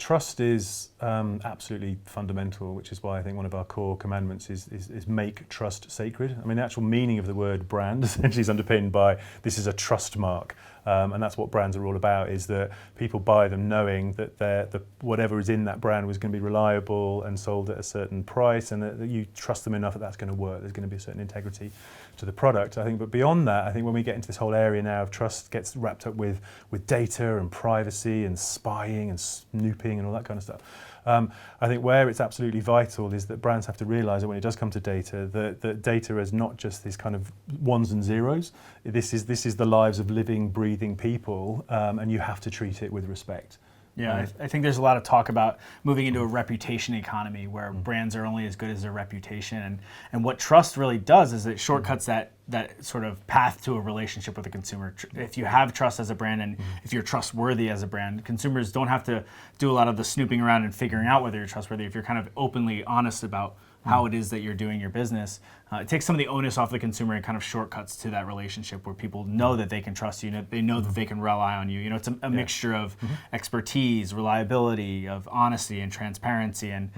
trust is absolutely fundamental, which is why I think one of our core commandments is make trust sacred. I mean, the actual meaning of the word brand essentially is underpinned by this is a trust mark. And that's what brands are all about, is that people buy them knowing that whatever is in that brand was going to be reliable and sold at a certain price, and that you trust them enough that that's going to work. There's going to be a certain integrity to the product, I think. But beyond that, I think when we get into this whole area now of trust gets wrapped up with data and privacy and spying and snooping and all that kind of stuff. I think where it's absolutely vital is that brands have to realise that when it does come to data, that data is not just these kind of ones and zeros. This is the lives of living, breathing people, and you have to treat it with respect. Yeah, I think there's a lot of talk about moving into a reputation economy where brands are only as good as their reputation. And what trust really does is it shortcuts that sort of path to a relationship with a consumer. If you have trust as a brand and if you're trustworthy as a brand, consumers don't have to do a lot of the snooping around and figuring out whether you're trustworthy. If you're kind of openly honest about how it is that you're doing your business, it takes some of the onus off the consumer and kind of shortcuts to that relationship where people know that they can trust you, they know that they can rely on you. You know, it's a mixture of expertise, reliability, of honesty and transparency, and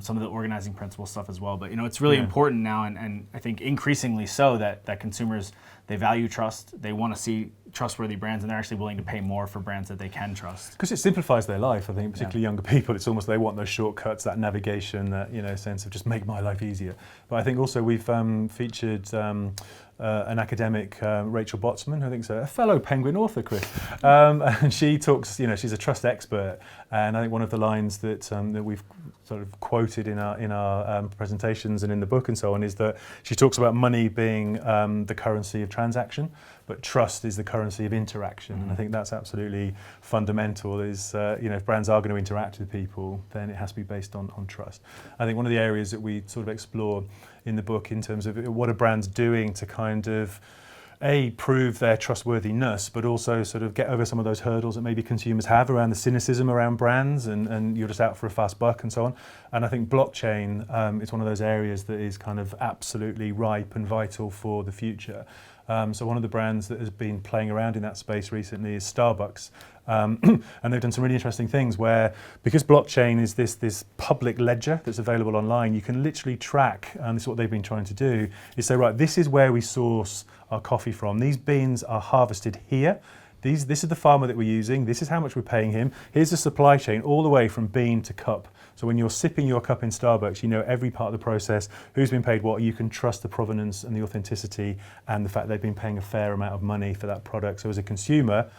some of the organizing principle stuff as well. But you know, it's really important now, and I think increasingly so, that consumers, they value trust, they want to see trustworthy brands, and they're actually willing to pay more for brands that they can trust. Because it simplifies their life, I think, particularly younger people. It's almost they want those shortcuts, that navigation, that sense of just make my life easier. But I think also we've featured an academic, Rachel Botsman, who I think is a fellow Penguin author, Chris, and she talks. She's a trust expert, and I think one of the lines that we've sort of quoted in our presentations and in the book and so on is that she talks about money being the currency of transaction, but trust is the currency of interaction. And I think that's absolutely fundamental. Is if brands are going to interact with people, then it has to be based on trust. I think one of the areas that we sort of explore in the book in terms of what are brands doing to kind of prove their trustworthiness, but also sort of get over some of those hurdles that maybe consumers have around the cynicism around brands and you're just out for a fast buck and so on. And I think blockchain is one of those areas that is kind of absolutely ripe and vital for the future. So one of the brands that has been playing around in that space recently is Starbucks. And they've done some really interesting things where, because blockchain is this public ledger that's available online, you can literally track, and this is what they've been trying to do, is say, right, this is where we source our coffee from. These beans are harvested here. This is the farmer that we're using. This is how much we're paying him. Here's the supply chain all the way from bean to cup. So when you're sipping your cup in Starbucks, you know every part of the process, who's been paid what. You can trust the provenance and the authenticity and the fact they've been paying a fair amount of money for that product. So as a consumer,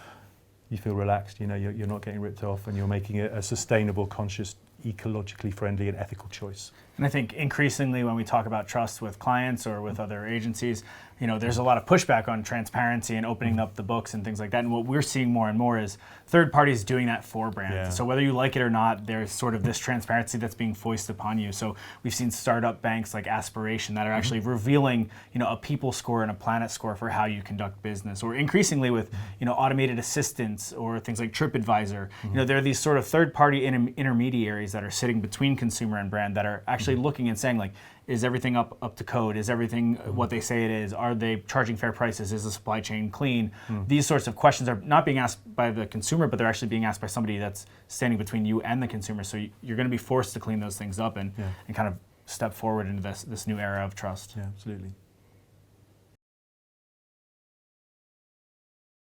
you feel relaxed, you're not getting ripped off, and you're making it a sustainable, conscious, ecologically friendly and ethical choice. And I think increasingly when we talk about trust with clients or with other agencies, there's a lot of pushback on transparency and opening up the books and things like that. And what we're seeing more and more is third parties doing that for brands. Yeah. So whether you like it or not, there's sort of this transparency that's being foisted upon you. So we've seen startup banks like Aspiration that are actually revealing, a people score and a planet score for how you conduct business. Or increasingly with, automated assistants or things like TripAdvisor. There are these sort of third-party intermediaries that are sitting between consumer and brand that are actually looking and saying, like, is everything up to code? Is everything what they say it is? Are they charging fair prices? Is the supply chain clean? These sorts of questions are not being asked by the consumer, but they're actually being asked by somebody that's standing between you and the consumer. So you're going to be forced to clean those things up and kind of step forward into this new era of trust. Yeah, absolutely.